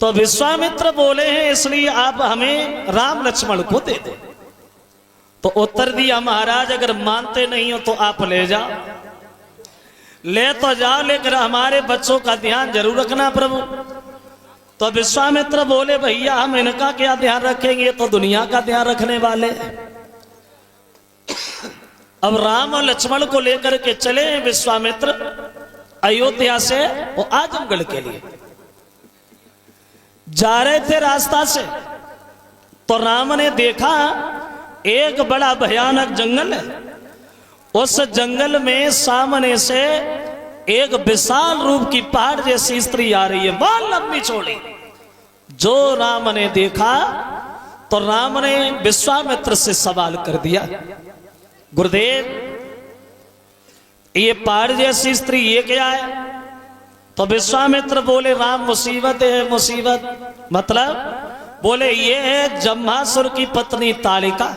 तो विश्वामित्र बोले हैं इसलिए आप हमें राम लक्ष्मण को दे दो। तो उत्तर दिया महाराज अगर मानते नहीं हो तो आप ले जाओ, ले तो जाओ, लेकिन हमारे बच्चों का ध्यान जरूर रखना प्रभु। तो विश्वामित्र बोले भैया हम इनका क्या ध्यान रखेंगे, तो दुनिया का ध्यान रखने वाले। अब राम और लक्ष्मण को लेकर के चले विश्वामित्र अयोध्या से वो आजमगढ़ के लिए जा रहे थे। रास्ता से तो राम ने देखा एक बड़ा भयानक जंगल है। उस जंगल में सामने से एक विशाल रूप की पहाड़ जैसी स्त्री आ रही है, बहुत लंबी चौड़ी। जो राम ने देखा तो राम ने विश्वामित्र से सवाल कर दिया, गुरुदेव ये पहाड़ जैसी स्त्री ये क्या है? तो विश्वामित्र बोले राम मुसीबत है मुसीबत। मतलब बोले ये है जम्हासुर की पत्नी तालिका,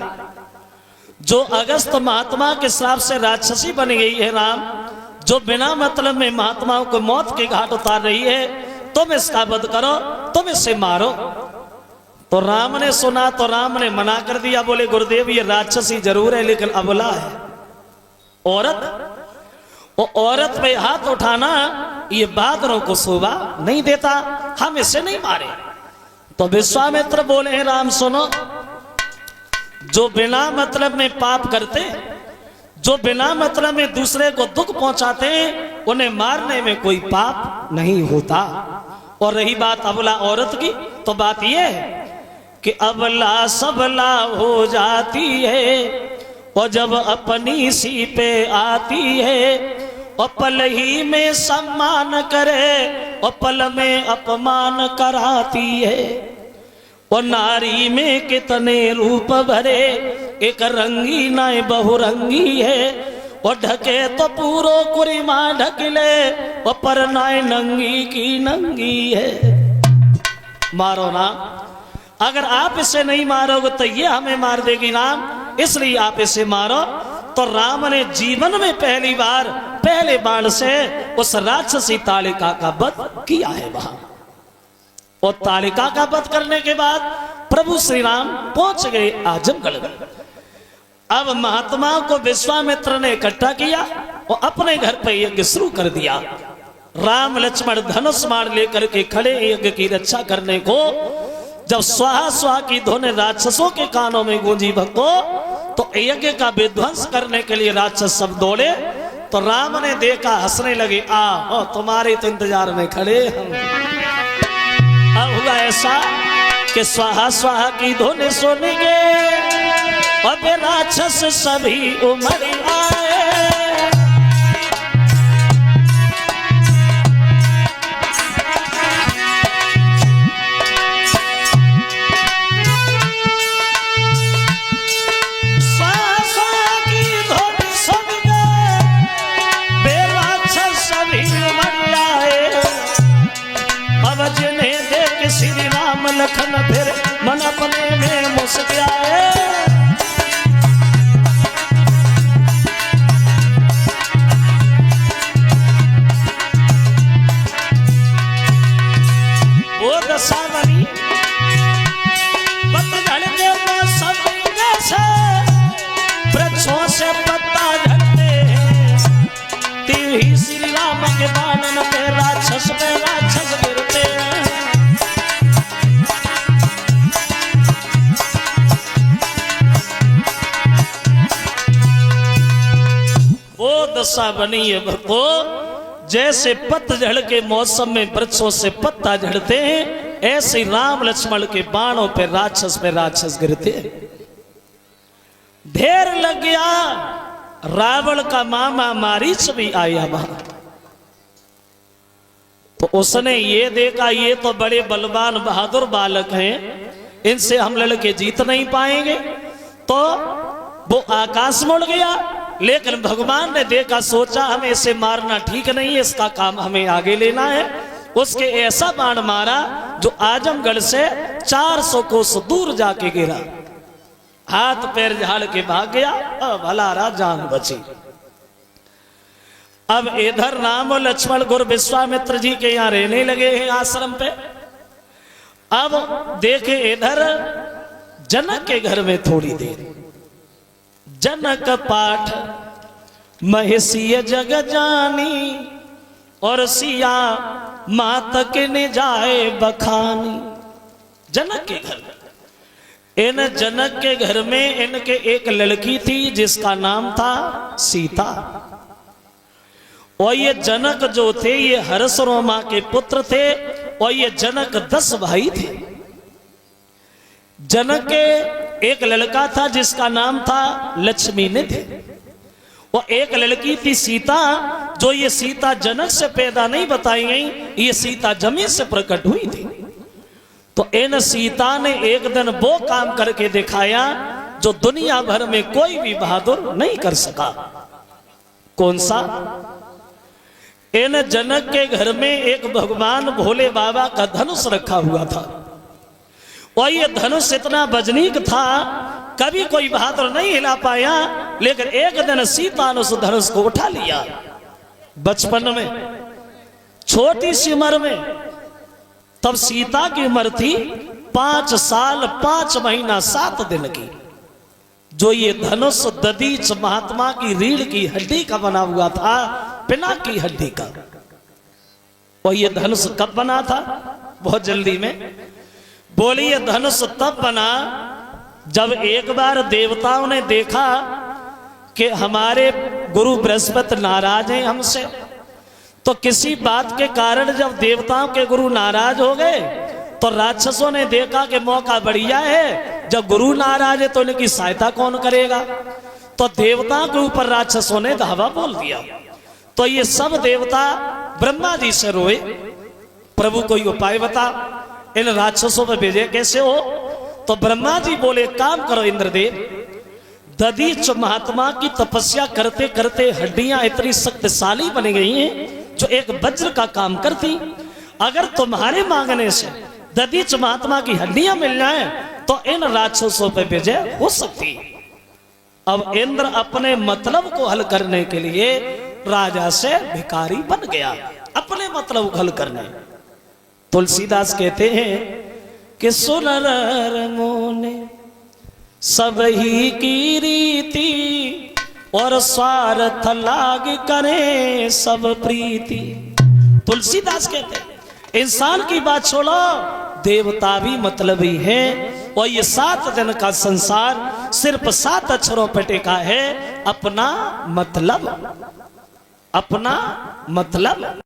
जो अगस्त महात्मा के श्राप से राक्षसी बन गई है राम, जो बिना मतलब में महात्माओं को मौत के घाट उतार रही है। तुम इसका वध करो, तुम इसे मारो। तो राम ने सुना तो राम ने मना कर दिया, बोले गुरुदेव ये राक्षसी जरूर है लेकिन अबला है, औरत। वो औरत पे हाथ उठाना ये बादरों को शोभा नहीं देता, हम इसे नहीं मारे। तो विश्वामित्र बोले हैं राम सुनो, जो बिना मतलब में पाप करते, जो बिना मतलब में दूसरे को दुख पहुंचाते हैं, उन्हें मारने में कोई पाप नहीं होता। और रही बात अबला औरत की, तो बात यह है कि अबला सबला हो जाती है और जब अपनी सी पे आती है, और पल ही में सम्मान करे और पल में अपमान कराती है। और नारी में कितने रूप भरे, एक रंगी ना बहुरंगी है। और ढके तो पूरो कुरिमा ढक ले, और पर नाय नंगी की नंगी है। मारो ना, अगर आप इसे नहीं मारोगे तो ये हमें मार देगी राम, इसलिए आप इसे मारो। तो राम ने जीवन में पहली बार पहले बाण से उस राक्षसी तालिका का वध किया है वहां। और तालिका का वध करने के बाद प्रभु श्री राम पहुंच गए आजमगढ़। अब महात्माओं को विश्वामित्र ने इकट्ठा किया और अपने घर पर यज्ञ शुरू कर दिया। राम लक्ष्मण धनुष मार लेकर के खड़े यज्ञ की रक्षा करने को। जब स्वाहा स्वाहा की ध्वनि राक्षसों के कानों में गूंजी भक्तो, तो यज्ञ का विध्वंस करने के लिए राक्षस सब दौड़े। तो राम ने देखा, हंसने लगे, आ तुम्हारे तो इंतजार में खड़े हम। अब हुआ ऐसा कि स्वाहा स्वाहा की ध्वनि सुनेंगे अब राक्षस सभी उमड़ आए। श्री राम लखन फिर मन अपने में मुस्कुराए। वो दशा बनी पतझड़ के मौसम जैसे वृक्षों से पत्ता झड़ते हैं, तीर ही श्री राम के बाणन पे राक्षस गिरते हैं। दशा बनी है भक्तो, जैसे पतझड़ के मौसम में वृक्षों से पत्ता झड़ते हैं, ऐसे राम लक्ष्मण के बाणों पे राक्षस गिरते हैं। ढेर लग गया। रावण का मामा मारीच भी आया वहां। तो उसने ये देखा ये तो बड़े बलवान बहादुर बालक हैं, इनसे हम लड़के जीत नहीं पाएंगे। तो वो आकाश मुड़ गया। लेकिन भगवान ने देखा, सोचा हमें इसे मारना ठीक नहीं है, इसका काम हमें आगे लेना है। उसके ऐसा बाण मारा जो आजमगढ़ से 400 कोस दूर जाके गिरा, हाथ पैर झाड़ के भाग गया। अब भला जान बची। अब इधर राम और लक्ष्मण गुरु विश्वामित्र जी के यहाँ रहने लगे हैं आश्रम पे। अब देखे इधर जनक के घर में थोड़ी देर, जनक पाठ महिषीय जग जानी, और सिया मात के ने जाए बखानी। जनक के घर में, इन जनक के घर में इनके एक लड़की थी जिसका नाम था सीता। और ये जनक जो थे ये हर्षरोमा के पुत्र थे, और ये जनक 10 भाई थे। जनक के एक लड़का था जिसका नाम था लक्ष्मी निधि, और एक लड़की थी सीता, जो ये सीता जनक से पैदा नहीं बताई गई, ये सीता जमीन से प्रकट हुई थी। तो इन सीता ने एक दिन वो काम करके दिखाया जो दुनिया भर में कोई भी बहादुर नहीं कर सका। कौन सा? इन जनक के घर में एक भगवान भोले बाबा का धनुष रखा हुआ था, और ये धनुष इतना वजनीक था कभी कोई बहादुर नहीं हिला पाया। लेकिन एक दिन सीता ने उस धनुष को उठा लिया। बचपन में, छोटी सी उम्र में, तब सीता की उम्र थी 5 साल 5 महीना 7 दिन की। जो ये धनुष दधीच महात्मा की रीढ़ की हड्डी का बना हुआ था, पिना की हड्डी का। और ये धनुष कब बना था? बहुत जल्दी में बोलिए। धनुष तब बना जब एक बार देवताओं ने देखा कि हमारे गुरु बृहस्पति नाराज हैं हमसे। तो किसी बात के कारण जब देवताओं के गुरु नाराज हो गए तो राक्षसों ने देखा कि मौका बढ़िया है, जब गुरु नाराज है तो इनकी सहायता कौन करेगा। तो देवताओं के ऊपर राक्षसों ने धावा बोल दिया। तो ये सब देवता ब्रह्मा जी से रोए, प्रभु कोई उपाय बता, इन राक्षसों पर भेजे कैसे हो। तो ब्रह्मा जी बोले काम करो इंद्रदेव, दधीच महात्मा की तपस्या करते करते हड्डियां इतनी शक्तिशाली बन गई हैं जो एक वज्र का काम करती। अगर तुम्हारे मांगने से दधीच महात्मा की हड्डियां मिल जाए तो इन राक्षसों पर विजय हो सकती। अब इंद्र अपने मतलब को हल करने के लिए राजा से भिखारी बन गया, अपने मतलब को हल करने। तुलसीदास कहते हैं कि सुनर मोने सब ही की रीति, और स्वार्थ लाग करे सब प्रीति। तुलसीदास कहते हैं इंसान की बात छोड़ो, देवता भी मतलबी है। और ये 7 दिन का संसार सिर्फ 7 अक्षरों पर टिका है, अपना मतलब, अपना मतलब।